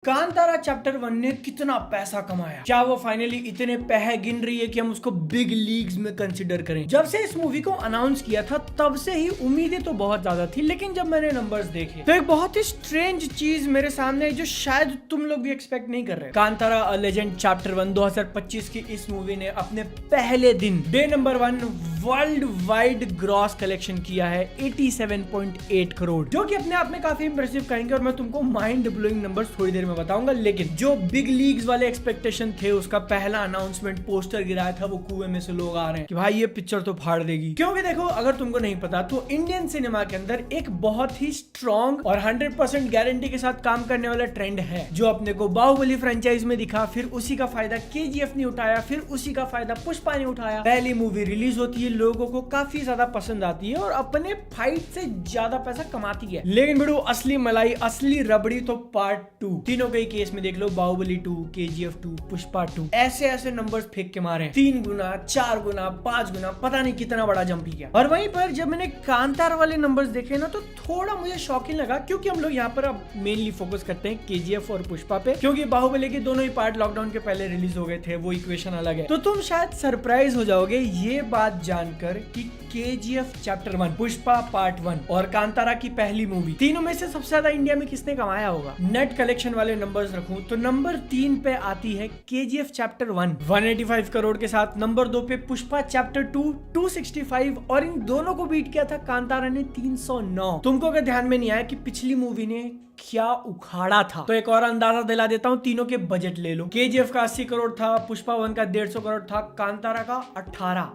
Kantara chapter 1 ने कितना पैसा कमाया? क्या वो फाइनली इतने पैसे गिन रही है कि हम उसको बिग लीग्स में कंसीडर करें? जब से इस मूवी को अनाउंस किया था तब से ही उम्मीदें तो बहुत ज्यादा थी, लेकिन जब मैंने नंबर्स देखे तो एक बहुत ही स्ट्रेंज चीज मेरे सामने आई जो शायद तुम लोग भी एक्सपेक्ट नहीं कर रहे। कांतारा अ लेजेंड चैप्टर 1 2025 की इस मूवी ने अपने पहले दिन day number 1 world wide gross collection किया है 87.8 करोड़, जो कि अपने आप में काफी इंप्रेसिव कहेंगे और मैं तुमको माइंड ब्लोइंग नंबर्स थोड़ी देर में बताऊंगा। लेकिन जो बिग लीग्स वाले एक्सपेक्टेशन थे, उसका पहला अनाउंसमेंट पोस्टर गिराया था, वो कुएं में से लोग आ रहे हैं कि भाई ये पिक्चर तो फाड़ देगी। क्योंकि देखो, अगर तुमको नहीं पता तो इंडियन सिनेमा के अंदर एक बहुत ही स्ट्रॉन्ग और 100% गारंटी के साथ काम करने वाला ट्रेंड है, जो अपने को बाहुबली फ्रेंचाइज में दिखा, फिर उसी का फायदा केजीएफ ने उठाया, फिर उसी का फायदा पुष्पा ने उठाया। पहली मूवी रिलीज होती है, लोगों को काफी ज्यादा पसंद आती है और अपने फाइट से ज्यादा पैसा कमाती है। लेकिन बेटू, असली मलाई, असली रबड़ी तो पार्ट 2। तीनों के केस में देख लो, बाहुबली 2, केजीएफ 2, पुष्पा 2, ऐसे ऐसे नंबर्स फेंक के मारे, 3 गुना, 4 गुना, 5 गुना, पता नहीं कितना बड़ा जंप ही किया। और वहीं पर जब मैंने कांतारा वाले नंबर्स देखे ना, तो थोड़ा मुझे शॉकिंग लगा, क्योंकि हम लोग यहाँ पर अब मेनली फोकस करते हैं केजीएफ और पुष्पा पे, क्योंकि बाहुबली के दोनों ही पार्ट लॉकडाउन के पहले रिलीज हो गए थे, वो इक्वेशन अलग है। तो तुम शायद सरप्राइज हो जाओगे ये बात जानकर कि केजीएफ चैप्टर 1, पुष्पा पार्ट 1 और कांतारा की पहली मूवी, तीनों में से सबसे ज्यादा इंडिया में किसने कमाया होगा? नेट कलेक्शन वाले नंबर्स रखूं तो नंबर 3 पे आती है केजीएफ चैप्टर 1 185 करोड़ के साथ। नंबर 2 पे पुष्पा चैप्टर 2 265 और इन दोनों को बीट किया था कांतारा ने 309। तुमको अगर ध्यान में नहीं आया कि पिछली मूवी ने क्या उखाड़ा था, तो एक और अंदाजा दिला देता हूं, तीनों के बजट ले लो। केजीएफ का 80 करोड़ था, पुष्पा 1 का 150 करोड़ था, कांतारा का 18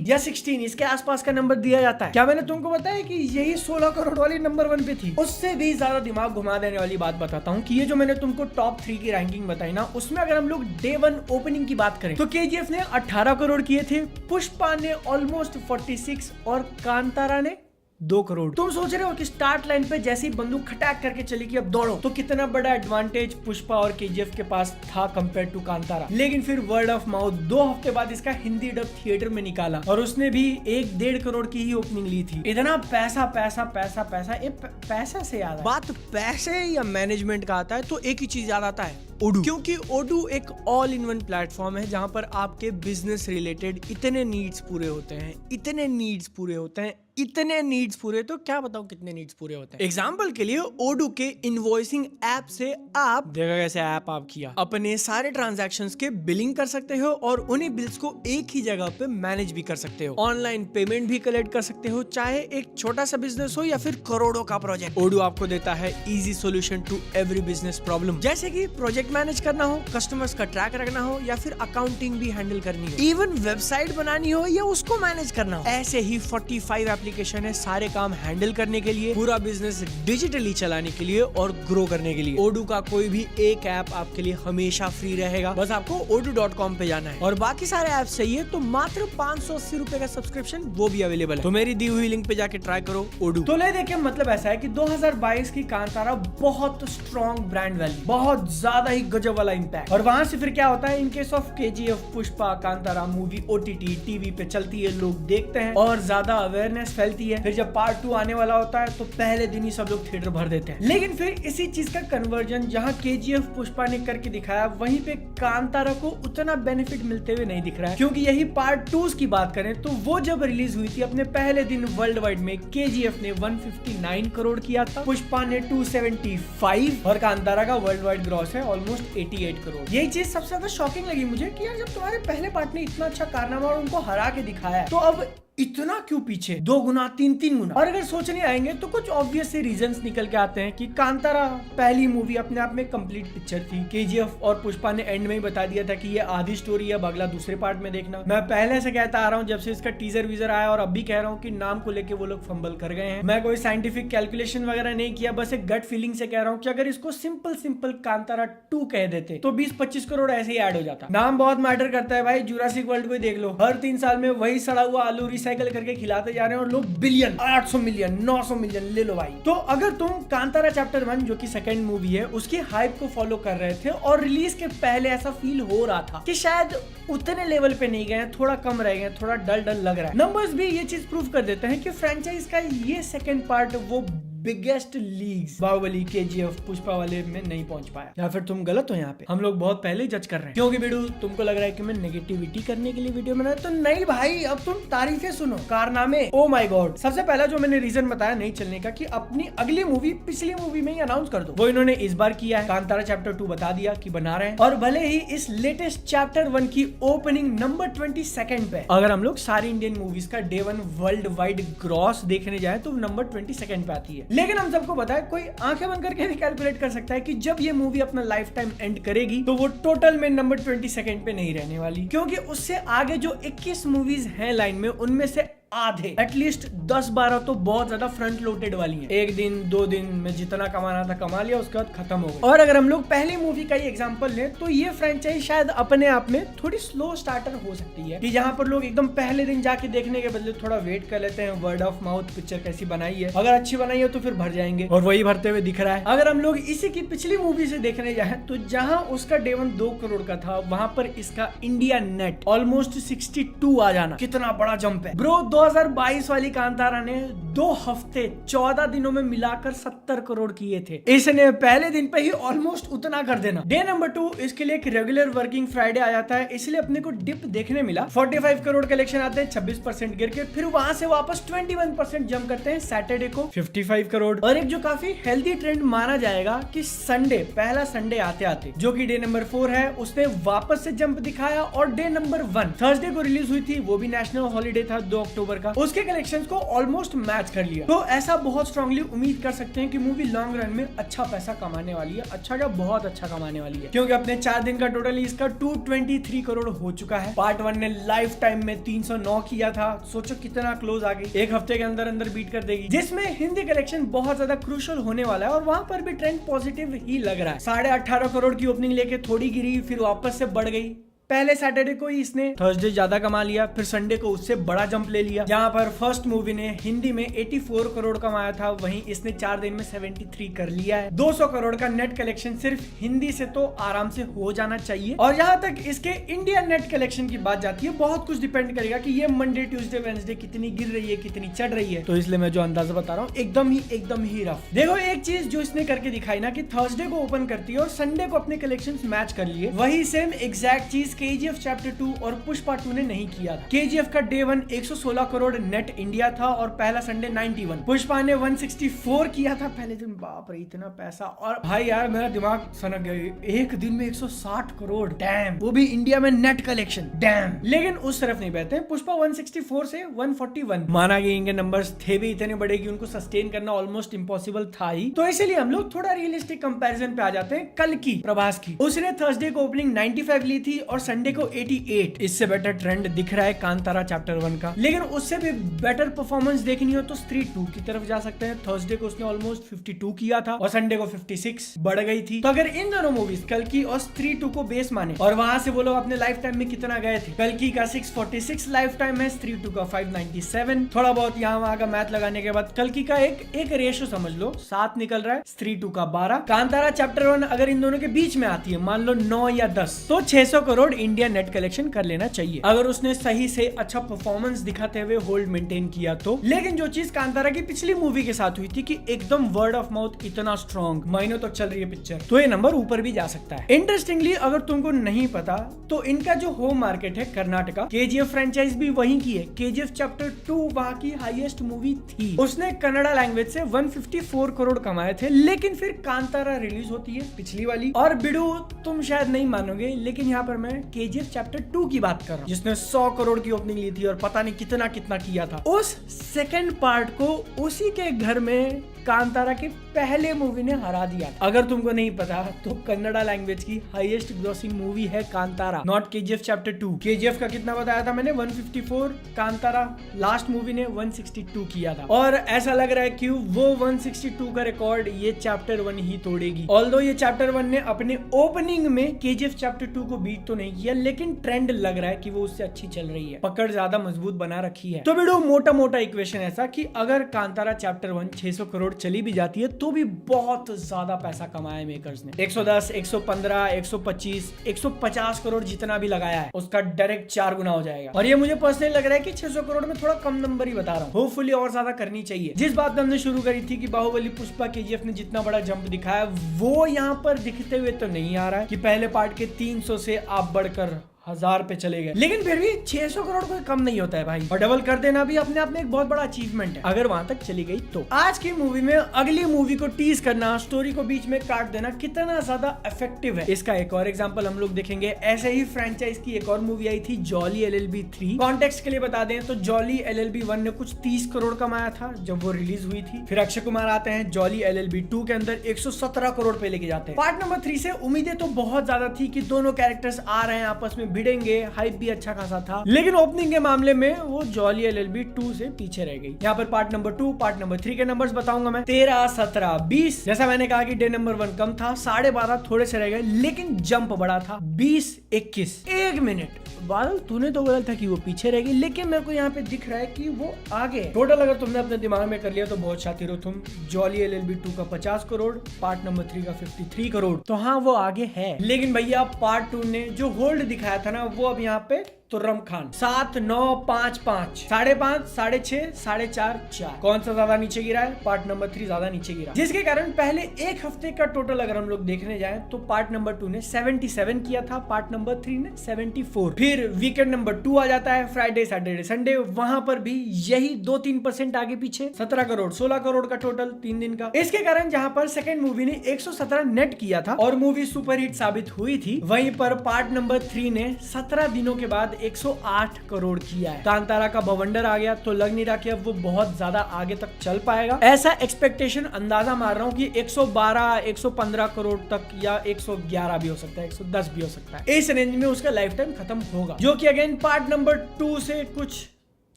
या 16 इसके आसपास का नंबर दिया जाता है। क्या मैंने तुमको बताया कि यही 16 करोड़ वाली नंबर 1 पे थी? उससे भी ज्यादा दिमाग घुमा देने वाली बात बताता हूँ कि ये जो मैंने तुमको टॉप 3 की रैंकिंग बताई ना, उसमें अगर हम लोग डे 1 ओपनिंग की बात करें तो केजीएफ ने 18 करोड़ किए थे, पुष्पा ने ऑलमोस्ट 46 और कांतारा ने 2 करोड़। तुम सोच रहे हो कि स्टार्ट लाइन पे जैसे ही बंदूक खटाक करके चली कि अब दौड़ो, तो कितना बड़ा एडवांटेज पुष्पा और केजीएफ के पास था कंपेयर टू कांतारा। लेकिन फिर वर्ड ऑफ माउथ 2 हफ्ते बाद इसका हिंदी डब थिएटर में निकाला और उसने भी 1-1.5 करोड़ की ही ओपनिंग ली थी। इतना पैसा पैसा पैसा पैसा, पैसा से याद बात पैसे या मैनेजमेंट का आता है तो एक ही चीज याद आता है, ओडू। क्योंकि ओडू एक ऑल इन वन प्लेटफॉर्म है जहां पर आपके बिजनेस रिलेटेड इतने नीड्स पूरे होते हैं, इतने नीड्स पूरे होते हैं, इतने नीड्स पूरे, तो क्या बताऊं कितने नीड्स पूरे होते हैं। एग्जाम्पल के लिए ओडू के इनवॉइसिंग ऐप से आप देखा कैसे ऐप आप किया, अपने सारे ट्रांजैक्शंस के बिलिंग कर सकते हो और उन्हीं बिल्स को एक ही जगह पे मैनेज भी कर सकते हो। ऑनलाइन पेमेंट भी कलेक्ट कर सकते हो, चाहे एक छोटा सा बिजनेस हो या फिर करोड़ों का प्रोजेक्ट। ओडू आपको देता है easy solution to every business problem, जैसे कि प्रोजेक्ट मैनेज करना हो, कस्टमर्स का ट्रैक रखना हो या फिर अकाउंटिंग भी हैंडल करनी हो, इवन वेबसाइट बनानी हो या उसको मैनेज करना हो। ऐसे ही 45 एप्लीकेशन है सारे काम हैंडल करने के लिए, पूरा बिजनेस डिजिटली चलाने के लिए और ग्रो करने के लिए। ओडू का कोई भी एक ऐप आपके लिए हमेशा फ्री रहेगा, बस आपको odoo.com पे जाना है और बाकी सारे ऐप चाहिए तो मात्र 580 रुपए का सब्सक्रिप्शन वो भी अवेलेबल है। तो मेरी दी हुई लिंक पे जाके ट्राई करो ओडू। तो ले देखिए, मतलब ऐसा है कि 2022 की कांतारा बहुत स्ट्रॉन्ग ब्रांड वैल्यू, बहुत ज्यादा गजब वाला इंपैक्ट। और वहां से फिर क्या होता है, in case of KGF, Pushpa, Kantara movie OTT TV पे चलती है, लोग देखते हैं और ज्यादा अवेयरनेस फैलती है। फिर जब पार्ट 2 आने वाला होता है तो पहले दिन ही सब लोग थिएटर भर देते हैं। लेकिन फिर इसी चीज का कन्वर्जन जहां केजीएफ पुष्पा ने करके दिखाया, वहीं पे कांतारा को उतना बेनिफिट मिलते हुए नहीं दिख रहा है। क्योंकि यही पार्ट 2 की बात करें तो वो जब रिलीज हुई थी अपने पहले दिन वर्ल्ड वाइड में, केजीएफ ने 159 करोड़ किया था, पुष्पा ने 275 और कांतारा का वर्ल्ड वाइड ग्रॉस है ऑलमोस्ट 88 करोड़। यही चीज सबसे ज्यादा शॉकिंग लगी मुझे कि यार जब तुम्हारे पहले पार्ट ने इतना अच्छा कारनामा और उनको हरा के दिखाया, तो अब इतना क्यों पीछे? 2 गुना, 3 गुना। और अगर सोचने आएंगे तो कुछ ऑब्वियस से रीजंस निकल के आते हैं कि कांतारा पहली मूवी अपने आप में कंप्लीट पिक्चर थी। केजीएफ और पुष्पा ने एंड में ही बता दिया था कि ये आधी स्टोरी है, अगला दूसरे पार्ट में देखना। मैं पहले से कहता आ रहा हूँ, जब से इसका टीजर वीजर आया, और अब भी कह रहा हूँ कि नाम को लेके वो लोग फंबल कर गए हैं। मैं कोई साइंटिफिक कैलकुलेशन वगैरह नहीं किया, बस एक गट फीलिंग से कह रहा हूँ कि अगर इसको सिंपल कांतारा 2 कह देते तो 20-25 करोड़ ऐसे ही ऐड हो जाता। नाम बहुत मैटर करता है भाई, जुरासिक वर्ल्ड को देख लो, हर 3 साल में वही सड़ा हुआ आलू रिसाइकल करके खिलाते जा रहे हैं और लोग बिलियन, 800 मिलियन, 900 मिलियन ले लो भाई। तो अगर तुम कांतारा चैप्टर 1 जो कि सेकंड मूवी है, उसकी हाइप को फॉलो कर रहे थे और रिलीज के पहले ऐसा फील हो रहा था कि शायद उतने लेवल पे नहीं गए, थोड़ा कम रह गए, थोड़ा डल लग रहा है, नंबर्स भी ये चीज प्रूव कर देते हैं कि फ्रेंचाइज का ये सेकंड पार्ट वो बिगेस्ट लीग्स बाहुबली, केजीएफ, पुष्पा वाले में नहीं पहुंच पाया, या फिर तुम गलत हो यहाँ पे, हम लोग बहुत पहले जज कर रहे हैं। क्योंकि बिडू तुमको लग रहा है कि मैं नेगेटिविटी करने के लिए वीडियो बनाया, तो नहीं भाई, अब तुम तारीफें सुनो, कारनामे। Oh my God. सबसे पहला जो मैंने रीजन बताया नहीं चलने का कि अपनी अगली मूवी पिछली मूवी में ही अनाउंस कर दो, वो इन्होंने इस बार किया है। कांतारा चैप्टर 2 बता दिया कि बना रहे हैं, और भले ही इस लेटेस्ट चैप्टर 1 की ओपनिंग नंबर 22 पे, अगर हम लोग सारी इंडियन मूवीज का डे 1 वर्ल्ड वाइड ग्रॉस देखने जाए तो नंबर 22 पे आती है। लेकिन हम सबको पता है, कोई आंखें बंद करके भी कैलकुलेट कर सकता है कि जब ये मूवी अपना लाइफ टाइम एंड करेगी तो वो टोटल में नंबर 22 पे नहीं रहने वाली, क्योंकि उससे आगे जो 21 मूवीज हैं लाइन में, उनमें से आधे एटलीस्ट 10-12 तो बहुत ज्यादा फ्रंट लोडेड वाली हैं। एक दिन 2 दिन में जितना कमाना था कमा लिया, उसके बाद खत्म हो गया। और अगर हम लोग पहली मूवी का ही एग्जांपल लें तो ये फ्रेंचाइज शायद अपने आप में थोड़ी स्लो स्टार्टर हो सकती है, कि जहां पर लोग एकदम पहले दिन जाके देखने के बदले थोड़ा वेट कर लेते हैं, वर्ड ऑफ माउथ पिक्चर कैसी बनाई है, अगर अच्छी बनाई है तो फिर भर जाएंगे, और वही भरते हुए दिख रहा है। अगर हम लोग इसी की पिछली मूवी से देखने जाए तो जहां उसका डे 1 2 करोड़ का था, वहां पर इसका इंडिया नेट ऑलमोस्ट 62 आ जाना कितना बड़ा जंप है ब्रो। 2022 वाली कांतारा ने 2 हफ्ते 14 दिनों में मिलाकर 70 करोड़ किए थे, इसने पहले दिन पे ही ऑलमोस्ट उतना कर देना। डे नंबर 2 इसके लिए एक रेगुलर वर्किंग फ्राइडे आ जाता है, इसलिए अपने को डिप देखने मिला। 45 करोड़ कलेक्शन आते हैं 26% गिर के, फिर वहां से वापस 21% जंप करते हैं सैटरडे को 55 करोड़। और एक जो काफी हेल्दी ट्रेंड माना जाएगा कि संडे, पहला संडे आते आते जो कि डे नंबर 4 है, उसने वापस से जंप दिखाया, और डे नंबर 1 थर्सडे को रिलीज हुई थी, वो भी नेशनल हॉलीडे था 2 अक्टूबर का, उसके कलेक्शंस को ऑलमोस्ट मैच कर लिया। तो ऐसा बहुत स्ट्रांगली उम्मीद कर सकते हैं कि मूवी लॉन्ग रन में अच्छा पैसा कमाने वाली है, अच्छा क्या बहुत अच्छा कमाने वाली है, क्योंकि अपने 4 दिन का टोटल इसका 223 करोड़ हो चुका है। पार्ट 1 ने लाइफ टाइम में 309 किया था, सोचो कितना क्लोज आ गई, एक हफ्ते के अंदर अंदर बीट कर देगी, जिसमें हिंदी कलेक्शन बहुत ज्यादा क्रूशियल होने वाला है, और वहां पर भी ट्रेंड पॉजिटिव ही लग रहा है। 18.5 करोड़ की ओपनिंग लेके थोड़ी गिरी, फिर वापस से बढ़ गई। पहले सैटरडे को ही इसने थर्सडे ज्यादा कमा लिया, फिर संडे को उससे बड़ा जंप ले लिया। जहां पर फर्स्ट मूवी ने हिंदी में 84 करोड़ कमाया था, वहीं इसने 4 दिन में 73 कर लिया है। 200 करोड़ का नेट कलेक्शन सिर्फ हिंदी से तो आराम से हो जाना चाहिए। और जहां तक इसके इंडियन नेट कलेक्शन की बात जाती है, बहुत कुछ डिपेंड करेगा कि ये मंडे ट्यूसडे वेडनेसडे कितनी गिर रही है, कितनी चढ़ रही है। तो इसलिए मैं जो अंदाजा बता रहा हूँ एकदम ही रफ। देखो एक चीज जो इसने करके दिखाई ना, कि थर्सडे को ओपन करती है और संडे को अपने कलेक्शन मैच कर लिए, वही सेम एग्जैक्ट चीज केजीएफ चैप्टर 2 और पुष्पा 2 ने नहीं किया था। केजीएफ का डे 1 116 करोड़ नेट इंडिया था, और पहला संडे 91। पुष्पा ने 164 किया था पहले दिन, बाप रे इतना पैसा। और भाई यार मेरा दिमाग सनक गया, एक दिन में 160 करोड़, डैम, वो भी इंडिया में नेट कलेक्शन, डैम। लेकिन उस तरफ नहीं बहते, पुष्पा 164 से 141, माना कि इनके नंबर्स थे भी इतने बड़े कि उनको सस्टेन करना ऑलमोस्ट इम्पॉसिबल था ही। तो इसीलिए हम लोग थोड़ा रियलिस्टिक कंपैरिजन पे आ जाते हैं। कल की प्रभास की, उसने थर्सडे को ओपनिंग 95 ली थी और संडे को 88। इससे बेटर ट्रेंड दिख रहा है कांतारा चैप्टर 1 का। लेकिन उससे भी बेटर परफॉर्मेंस देखनी हो तो स्त्री 2 की तरफ जा सकते हैं। थर्सडे को उसने ऑलमोस्ट 52 किया था और संडे को 56 बढ़ गई थी। तो अगर इन दोनों मूवीज कल की और स्त्री 2 को बेस माने और वहां से वो लोग अपने लाइफ टाइम में कितना गए थे, कल की का 646 लाइफ टाइम है, स्त्री 2 का 597, थोड़ा बहुत यहाँ वहां का मैथ लगाने के बाद कल की का एक रेशो समझ लो 7 निकल रहा है, स्त्री 2 का 12। कांतारा चैप्टर 1 अगर इन दोनों के बीच में आती है, मान लो 9 या 10, तो 600 करोड़ इंडिया नेट कलेक्शन कर लेना चाहिए अगर उसने सही से अच्छा परफॉर्मेंस दिखाते हुए होल्ड मेंटेन किया तो। लेकिन जो चीज कांतारा की पिछली मूवी के साथ हुई थी कि एकदम वर्ड ऑफ माउथ इतना स्ट्रॉन्ग, महीनों तक चल रही है पिक्चर, तो ये नंबर ऊपर भी जा सकता है। इंटरेस्टिंगली अगर तुमको नहीं पता तो इनका जो होम मार्केट है कर्नाटका, केजीएफ फ्रेंचाइज भी वहीं की है। केजीएफ चैप्टर 2 वहां की हाईएस्ट मूवी थी, उसने कन्नड़ा लैंग्वेज से 154 करोड़ कमाए थे। लेकिन फिर कांतारा रिलीज होती है पिछली वाली, और बिडू तुम शायद नहीं मानोगे लेकिन यहाँ पर मैं केजीएफ चैप्टर 2 की बात कर रहा हूँ, जिसने 100 करोड़ की ओपनिंग ली थी और पता नहीं कितना कितना किया था। उस सेकंड पार्ट को उसी के घर में कांतारा के पहले मूवी ने हरा दिया। अगर तुमको नहीं पता तो कन्नड़ा लैंग्वेज की हाईएस्ट ग्रॉसिंग मूवी है Kantara, not KGF chapter 2। KGF का कितना बताया था मैंने, 154, कांतारा लास्ट मूवी ने 162 किया था। और ऐसा लग रहा है कि वो 162 का रिकॉर्ड ये चैप्टर 1 ही तोड़ेगी। ऑल्दो ये चैप्टर 1 ने अपने ओपनिंग में केजीएफ चैप्टर 2 को बीट तो नहीं किया, लेकिन ट्रेंड लग रहा है कि वो उससे अच्छी चल रही है, पकड़ ज्यादा मजबूत बना रखी है। तो बिडू मोटा मोटा इक्वेशन ऐसा कि अगर कांतारा चैप्टर 1 600 करोड़ करोड़ चली भी जाती है तो भी बहुत ज्यादा पैसा कमाया है मेकर्स ने। 110, 115, 125, 150 करोड़ जितना भी लगाया है उसका डायरेक्ट 4 गुना हो जाएगा। और ये मुझे पर्सनली लग रहा है कि 600 करोड़ में थोड़ा कम नंबर ही बता रहा हूँ, होपफुली और ज्यादा करनी चाहिए। जिस बात पे हमने शुरू करी थी कि बाहुबली, पुष्पा, केजीएफ ने जितना बड़ा जंप दिखाया वो यहाँ पर दिखते हुए तो नहीं आ रहा है कि पहले पार्ट के 300 से आप बढ़कर 1000 पे चले गए, लेकिन फिर भी 600 करोड़ कोई कम नहीं होता है भाई, और डबल कर देना भी अपने आप में एक बहुत बड़ा अचीवमेंट है अगर वहां तक चली गई तो। आज की मूवी में अगली मूवी को टीज करना, स्टोरी को बीच में काट देना कितना ज्यादा इफेक्टिव है, इसका एक और एग्जांपल हम लोग देखेंगे। ऐसे ही फ्रेंचाइज की एक और मूवी आई थी जॉली LLB 3। कॉन्टेक्स्ट के लिए बता दें तो जॉली LLB 1 ने कुछ 30 करोड़ कमाया था जब वो रिलीज हुई थी। फिर अक्षय कुमार आते हैं जॉली LLB 2 के अंदर 117 करोड़ पे लेके जाते हैं। पार्ट नंबर 3 से उम्मीदें तो बहुत ज्यादा थी कि दोनों कैरेक्टर्स आ रहे हैं, आपस में भिड़ेंगे, हाइप भी अच्छा खासा था, लेकिन ओपनिंग के मामले में वो जॉली LLB 2 से पीछे रह गई। यहाँ पर पार्ट नंबर 2, पार्ट नंबर 3 के नंबर्स बताऊंगा मैं। 13, 17, 20। जैसा मैंने कहा कि डे नंबर 1 कम था, 12.5 थोड़े से रह गए, लेकिन जंप बड़ा था। 20, 21, 1 मिनट। बादल तूने तो बोला था कि वो पीछे रहेगी, लेकिन मेरे को यहाँ पे दिख रहा है कि वो आगे। टोटल अगर तुमने अपने दिमाग में कर लिया तो बहुत शातिर हो तुम। जॉली LLB 2 का 50 करोड़, पार्ट नंबर 3 का 53 करोड़, तो हाँ वो आगे है। लेकिन भैया पार्ट 2 ने जो होल्ड दिखाया था ना वो अब यहाँ पे तुर्रम खान 7, 9, 5, 5, 5.5, 6.5, 4.5, 4। कौन सा ज्यादा नीचे गिरा है? पार्ट नंबर 3 ज्यादा नीचे गिरा, जिसके कारण पहले एक हफ्ते का टोटल अगर हम लोग देखने जाएं तो पार्ट नंबर 2 ने 77 किया था, पार्ट नंबर 3 ने 74। फिर वीकेंड नंबर 2 आ जाता है, फ्राइडे, सैटरडे, संडे, वहां पर भी यही 2-3% आगे पीछे, 17 करोड़, 16 करोड़ का टोटल 3 दिन का। इसके कारण जहां पर सेकेंड मूवी ने 117 नेट किया था और मूवी सुपरहिट साबित हुई थी, वहीं पर पार्ट नंबर 3 ने 17 दिनों के बाद 108 करोड़ किया है। कांतारा का बवंडर आ गया तो लग नहीं रहा कि अब वो बहुत ज्यादा आगे तक चल पाएगा। ऐसा एक्सपेक्टेशन अंदाजा मार रहा हूँ कि 112, 115 करोड़ तक या 111 भी हो सकता है, 110 भी हो सकता है। इस रेंज में उसका लाइफ टाइम खत्म होगा, जो कि अगेन पार्ट नंबर 2 से कुछ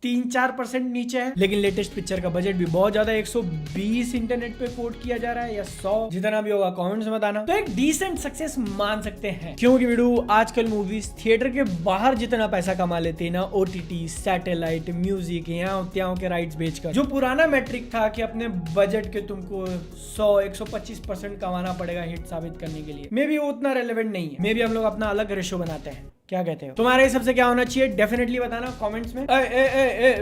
3-4% नीचे है। लेकिन लेटेस्ट पिक्चर का बजट भी बहुत ज्यादा 120 इंटरनेट पे कोट किया जा रहा है, या 100, जितना भी होगा कमेंट्स में बताना। तो एक डिसेंट सक्सेस मान सकते हैं, क्योंकि वीडियो आजकल मूवीज थिएटर के बाहर जितना पैसा कमा लेते हैं ना, OTT, सैटेलाइट, म्यूजिक, यहाँ त्याओं के राइट्स बेचकर, जो पुराना मैट्रिक था कि अपने बजट के तुमको 100-125% कमाना पड़ेगा हिट साबित करने के लिए, मे बी वो उतना रेलेवेंट नहीं है। मे बी हम लोग अपना अलग रेशो बनाते हैं। क्या कहते हो? तुम्हारे हिसाब से क्या होना चाहिए? डेफिनेटली बताना कमेंट्स में।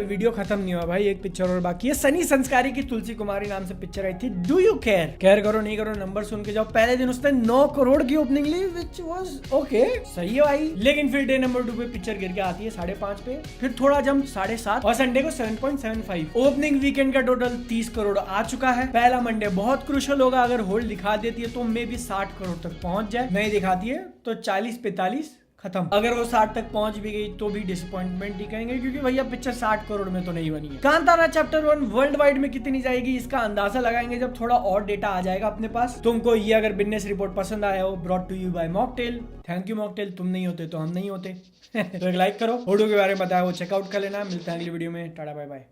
वीडियो खत्म नहीं हुआ भाई, एक पिक्चर और बाकी है। सनी संस्कारी की तुलसी कुमारी नाम से पिक्चर आई थी। Do you care? केयर करो नहीं करो नंबर सुन के जाओ। पहले दिन उसने 9 करोड़ की ओपनिंग ली, विच वाज ओके, सही है भाई। लेकिन फिर डे नंबर 2 पे पिक्चर गिर के आती है 5.5 पे, फिर थोड़ा जंप 7.5 और संडे को 7.75। ओपनिंग वीकेंड का टोटल 30 करोड़ आ चुका है। पहला मंडे बहुत क्रूशल होगा, अगर होल्ड दिखा देती है तो मे भी 60 करोड़ तक पहुंच जाए, नहीं दिखाती है तो 40-45 खत्म। अगर वो 60 तक पहुंच भी गई तो भी डिसअपॉइंटमेंट ही कहेंगे, क्योंकि भैया पिक्चर 60 करोड़ में तो नहीं बनी है। कांतारा चैप्टर 1 वर्ल्ड वाइड में कितनी जाएगी इसका अंदाजा लगाएंगे जब थोड़ा और डेटा आ जाएगा अपने पास। तुमको ये अगर बिजनेस रिपोर्ट पसंद आया हो, brought to you by Mocktail. Thank you Mocktail, तुम नहीं होते तो हम नहीं होते। तो एक लाइक करो, वीडियो के बारे में बताया वो चेकआउट कर लेना। मिलते हैं अगली वीडियो में, टाटा बाय बाय।